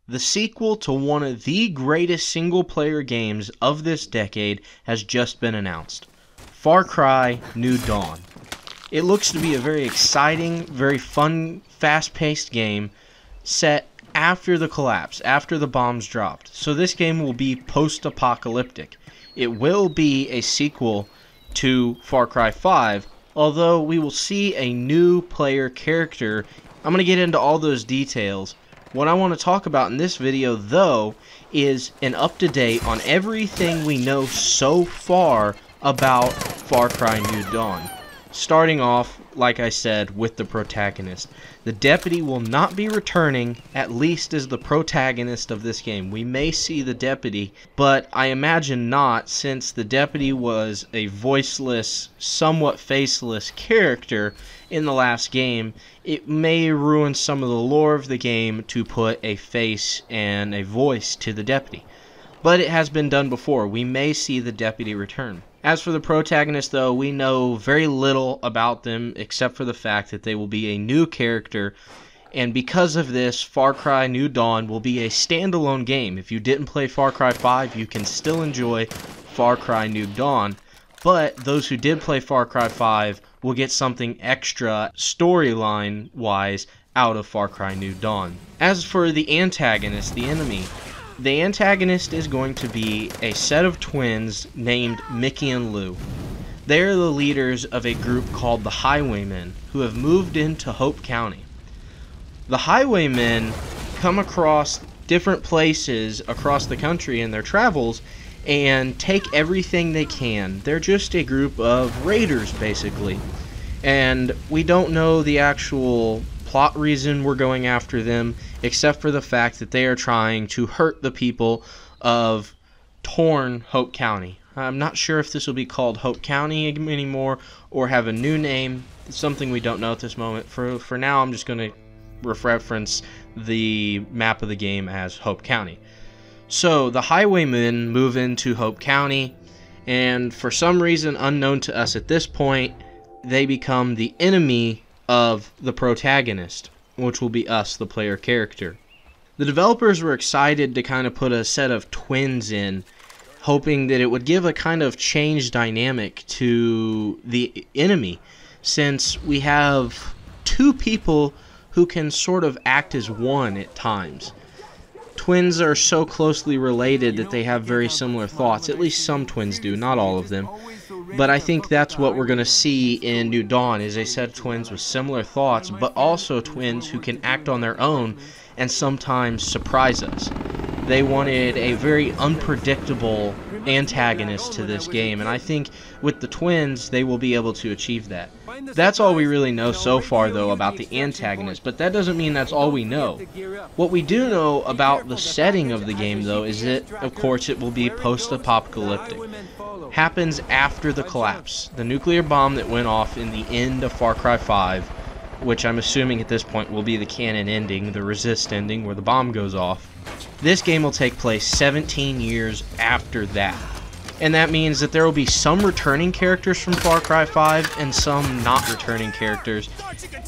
The sequel to one of the greatest single-player games of this decade has just been announced. Far Cry New Dawn. It looks to be a very exciting, very fun, fast-paced game set after the collapse, after the bombs dropped. So this game will be post-apocalyptic. It will be a sequel to Far Cry 5, although we will see a new player character. I'm going to get into all those details. What I want to talk about in this video, though, is an up-to-date on everything we know so far about Far Cry New Dawn. Starting off, like I said, with the protagonist. The deputy will not be returning, at least as the protagonist of this game. We may see the deputy, but I imagine not, since the deputy was a voiceless, somewhat faceless character in the last game. It may ruin some of the lore of the game to put a face and a voice to the deputy. But it has been done before. We may see the deputy return. As for the protagonist, though, we know very little about them except for the fact that they will be a new character, and because of this, Far Cry New Dawn will be a standalone game. If you didn't play Far Cry 5, you can still enjoy Far Cry New Dawn, but those who did play Far Cry 5 will get something extra storyline-wise out of Far Cry New Dawn. As for the antagonist, the enemy, the antagonist is going to be a set of twins named Mickey and Lou. They are the leaders of a group called the Highwaymen, who have moved into Hope County. The Highwaymen come across different places across the country in their travels and take everything they can. They're just a group of raiders, basically. And we don't know the actual plot reason we're going after them, except for the fact that they are trying to hurt the people of torn Hope County. I'm not sure if this will be called Hope County anymore or have a new name. It's something we don't know at this moment. For now, I'm just going to reference the map of the game as Hope County. So the Highwaymen move into Hope County, and for some reason unknown to us at this point, they become the enemy of the protagonist, which will be us, the player character. The developers were excited to kind of put a set of twins in, hoping that it would give a kind of change dynamic to the enemy, since we have two people who can sort of act as one at times. Twins are so closely related that they have very similar thoughts. At least some twins do, not all of them. But I think that's what we're going to see in New Dawn, is a set of twins with similar thoughts, but also twins who can act on their own and sometimes surprise us. They wanted a very unpredictable antagonist to this game, and I think with the twins, they will be able to achieve that. That's all we really know so far, though, about the antagonist, but that doesn't mean that's all we know. What we do know about the setting of the game, though, is that, of course, it will be post-apocalyptic. Happens after the collapse. The nuclear bomb that went off in the end of Far Cry 5, which I'm assuming at this point will be the canon ending, the resist ending, where the bomb goes off. This game will take place 17 years after that. And that means that there will be some returning characters from Far Cry 5 and some not returning characters.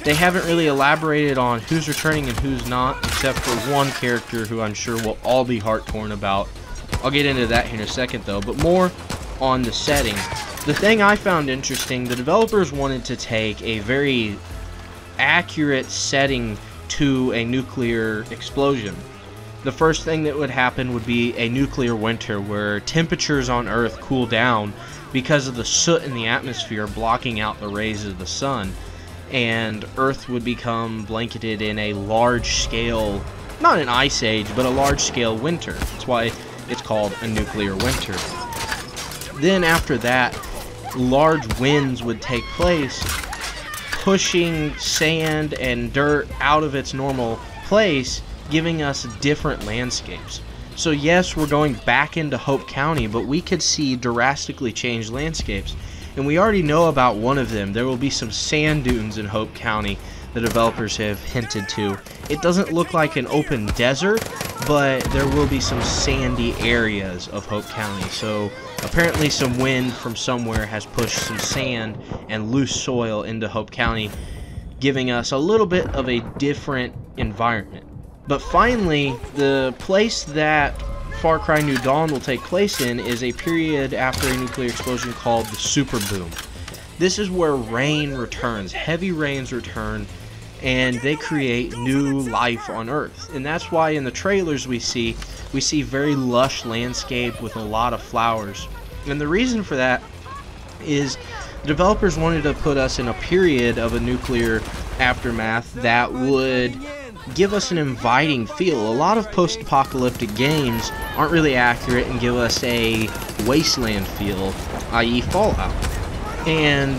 They haven't really elaborated on who's returning and who's not, except for one character who I'm sure we'll all be heart-torn about. I'll get into that here in a second, though, but more on the setting. The thing I found interesting, the developers wanted to take a very accurate setting to a nuclear explosion. The first thing that would happen would be a nuclear winter where temperatures on Earth cool down because of the soot in the atmosphere blocking out the rays of the sun, and Earth would become blanketed in a large-scale, not an ice age, but a large-scale winter. That's why it's called a nuclear winter. Then after that, large winds would take place, pushing sand and dirt out of its normal place, giving us different landscapes. So yes, we're going back into Hope County, but we could see drastically changed landscapes. And we already know about one of them. There will be some sand dunes in Hope County the developers have hinted to. It doesn't look like an open desert, but there will be some sandy areas of Hope County. So apparently some wind from somewhere has pushed some sand and loose soil into Hope County, giving us a little bit of a different environment. But finally, the place that Far Cry New Dawn will take place in is a period after a nuclear explosion called the Super Boom. This is where rain returns, heavy rains return, and they create new life on Earth. And that's why in the trailers we see very lush landscape with a lot of flowers. And the reason for that is developers wanted to put us in a period of a nuclear aftermath that would give us an inviting feel. A lot of post-apocalyptic games aren't really accurate and give us a wasteland feel, i.e. Fallout. And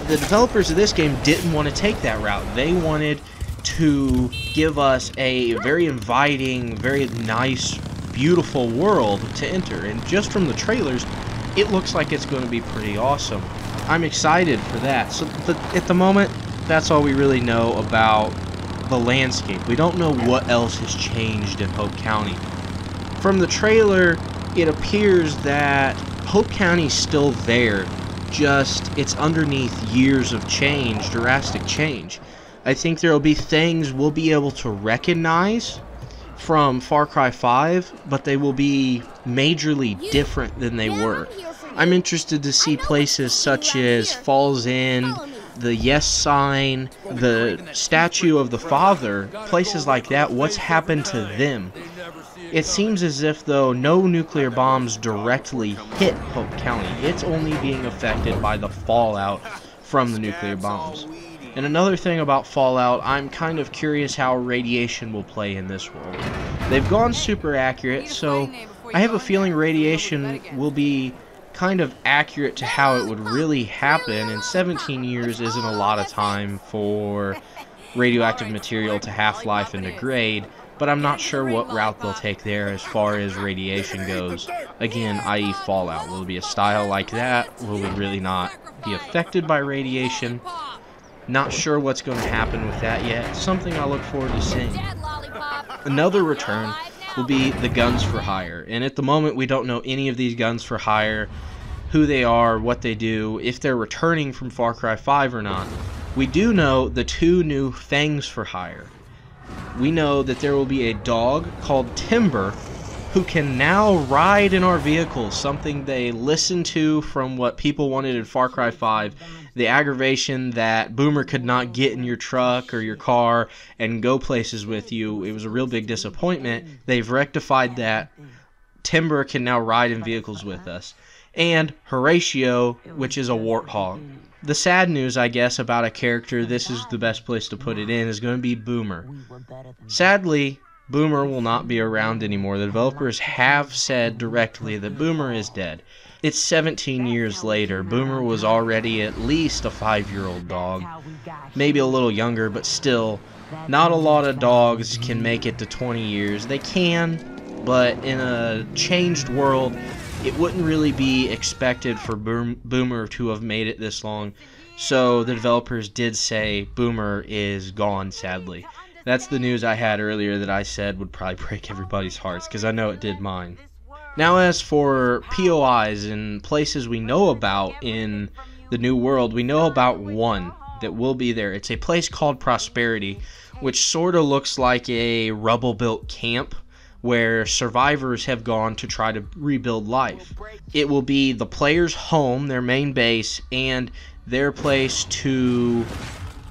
the developers of this game didn't want to take that route. They wanted to give us a very inviting, very nice, beautiful world to enter. And just from the trailers, it looks like it's going to be pretty awesome. I'm excited for that. So at the moment, that's all we really know about the landscape. We don't know what else has changed in Hope County. From the trailer, it appears that Hope County's still there, just it's underneath years of change, drastic change. I think there will be things we'll be able to recognize from Far Cry 5, but they will be majorly different than they were. I'm interested to see places such as Falls End, the Yes sign, the statue of the father, places like that. What's happened to them? It seems as if, though, no nuclear bombs directly hit Hope County. It's only being affected by the fallout from the nuclear bombs. And another thing about Fallout, I'm kind of curious how radiation will play in this world. They've gone super accurate, so I have a feeling radiation will be kind of accurate to how it would really happen, and 17 years isn't a lot of time for radioactive material to half-life and degrade, but I'm not sure what route they'll take there as far as radiation goes. Again, i.e. Fallout. Will it be a style like that? Will we really not be affected by radiation? Not sure what's going to happen with that yet. Something I look forward to seeing. Another return will be the guns for hire, and at the moment we don't know any of these guns for hire, who they are, what they do, if they're returning from Far Cry 5 or not. We do know the two new things for hire. We know that there will be a dog called Timber who can now ride in our vehicles, something they listened to from what people wanted in Far Cry 5, the aggravation that Boomer could not get in your truck or your car and go places with you. It was a real big disappointment. They've rectified that. Timber can now ride in vehicles with us. And Horatio, which is a warthog. The sad news, I guess, about a character, this is the best place to put it in, is going to be Boomer. Sadly, Boomer will not be around anymore. The developers have said directly that Boomer is dead. It's 17 years later. Boomer was already at least a 5-year-old dog. Maybe a little younger, but still, not a lot of dogs can make it to 20 years. They can, but in a changed world, it wouldn't really be expected for Boomer to have made it this long. So the developers did say Boomer is gone, sadly. That's the news I had earlier that I said would probably break everybody's hearts, because I know it did mine. Now as for POIs and places we know about in the new world, we know about one that will be there. It's a place called Prosperity, which sort of looks like a rubble-built camp where survivors have gone to try to rebuild life. It will be the player's home, their main base, and their place to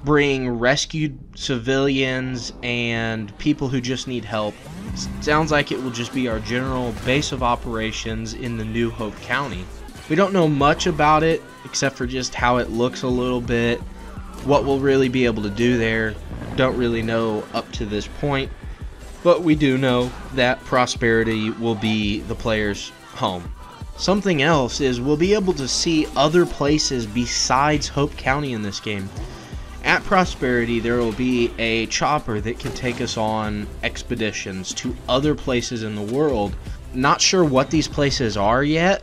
bring rescued civilians and people who just need help. Sounds like it will just be our general base of operations in the new Hope County. We don't know much about it except for just how it looks a little bit. What we'll really be able to do there, don't really know up to this point. But we do know that Prosperity will be the player's home. Something else is we'll be able to see other places besides Hope County in this game. At Prosperity, there will be a chopper that can take us on expeditions to other places in the world. Not sure what these places are yet,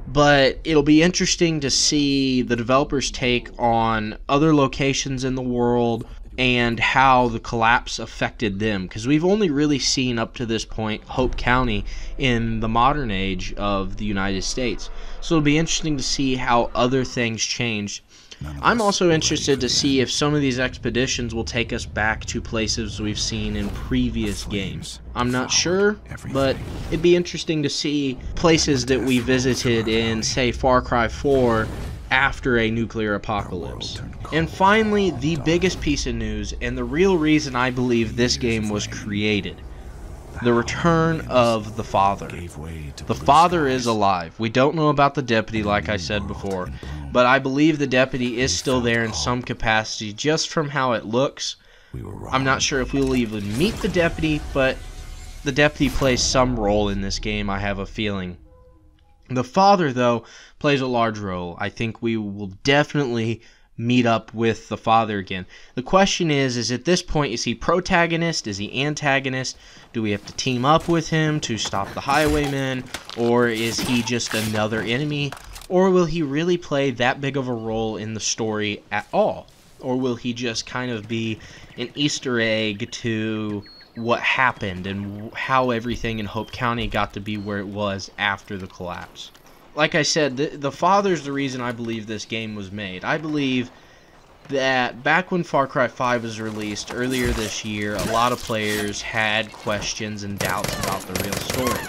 but it'll be interesting to see the developers' take on other locations in the world and how the collapse affected them, because we've only really seen up to this point Hope County in the modern age of the United States. So it'll be interesting to see how other things changed. I'm also interested to see if some of these expeditions will take us back to places we've seen in previous games. I'm not sure, but it'd be interesting to see places that we visited in, say, Far Cry 4 after a nuclear apocalypse. And finally, the biggest piece of news, and the real reason I believe this game was created: the return of the Father. The Father is alive. We don't know about the deputy, like I said before, but I believe the deputy is still there in some capacity, just from how it looks. I'm not sure if we'll even meet the deputy, but the deputy plays some role in this game, I have a feeling. The Father, though, plays a large role. I think we will definitely meet up with the Father again. The question is at this point, is he protagonist? Is he antagonist? Do we have to team up with him to stop the highwaymen? Or is he just another enemy? Or will he really play that big of a role in the story at all? Or will he just kind of be an Easter egg to what happened and how everything in Hope County got to be where it was after the collapse? Like I said, the Father's the reason I believe this game was made. I believe that back when Far Cry 5 was released earlier this year, a lot of players had questions and doubts about the real story.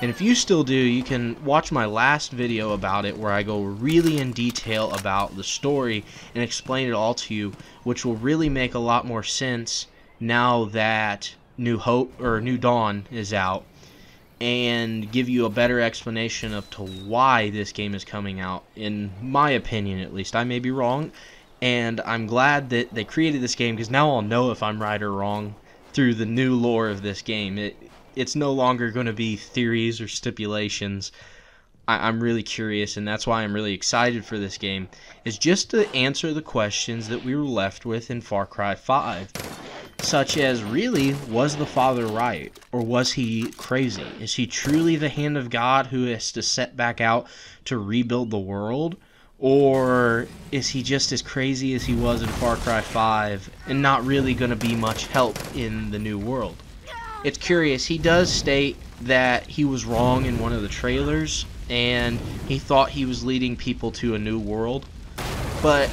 And if you still do, you can watch my last video about it where I go really in detail about the story and explain it all to you, which will really make a lot more sense now that New Dawn is out, and give you a better explanation of to why this game is coming out, in my opinion at least. I may be wrong, and I'm glad that they created this game, because now I'll know if I'm right or wrong through the new lore of this game. It's no longer going to be theories or stipulations. I'm really curious, and that's why I'm really excited for this game, is just to answer the questions that we were left with in Far Cry 5. Such as, really, was the Father right? Or was he crazy? Is he truly the hand of God who has to set back out to rebuild the world? Or is he just as crazy as he was in Far Cry 5 and not really going to be much help in the new world? It's curious. He does state that he was wrong in one of the trailers and he thought he was leading people to a new world. But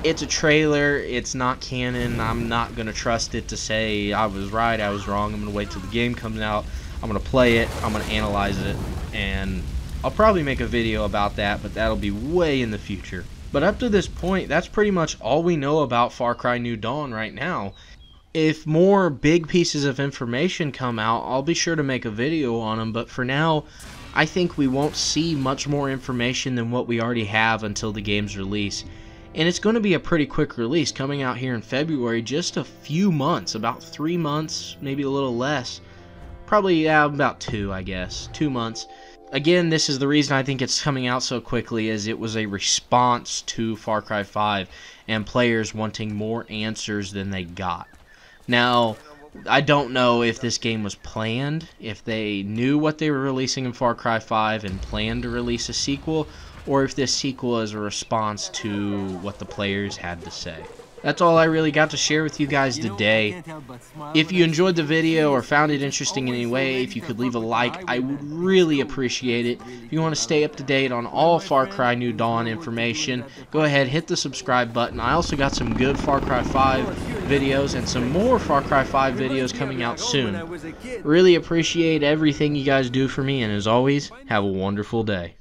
it's a trailer, it's not canon. I'm not going to trust it to say I was right, I was wrong. I'm going to wait till the game comes out. I'm going to play it, I'm going to analyze it, and I'll probably make a video about that, but that'll be way in the future. But up to this point, that's pretty much all we know about Far Cry New Dawn right now. If more big pieces of information come out, I'll be sure to make a video on them, but for now, I think we won't see much more information than what we already have until the game's release. And it's going to be a pretty quick release, coming out here in February, just a few months, about 3 months, maybe a little less. Probably about 2, I guess, 2 months. Again, this is the reason I think it's coming out so quickly, is it was a response to Far Cry 5 and players wanting more answers than they got. Now, I don't know if this game was planned, if they knew what they were releasing in Far Cry 5 and planned to release a sequel, or if this sequel is a response to what the players had to say. That's all I really got to share with you guys today. If you enjoyed the video or found it interesting in any way, if you could leave a like, I would really appreciate it. If you want to stay up to date on all Far Cry New Dawn information, go ahead, hit the subscribe button. I also got some good Far Cry 5 videos and some more Far Cry 5 videos coming out soon. Really appreciate everything you guys do for me, and as always, have a wonderful day.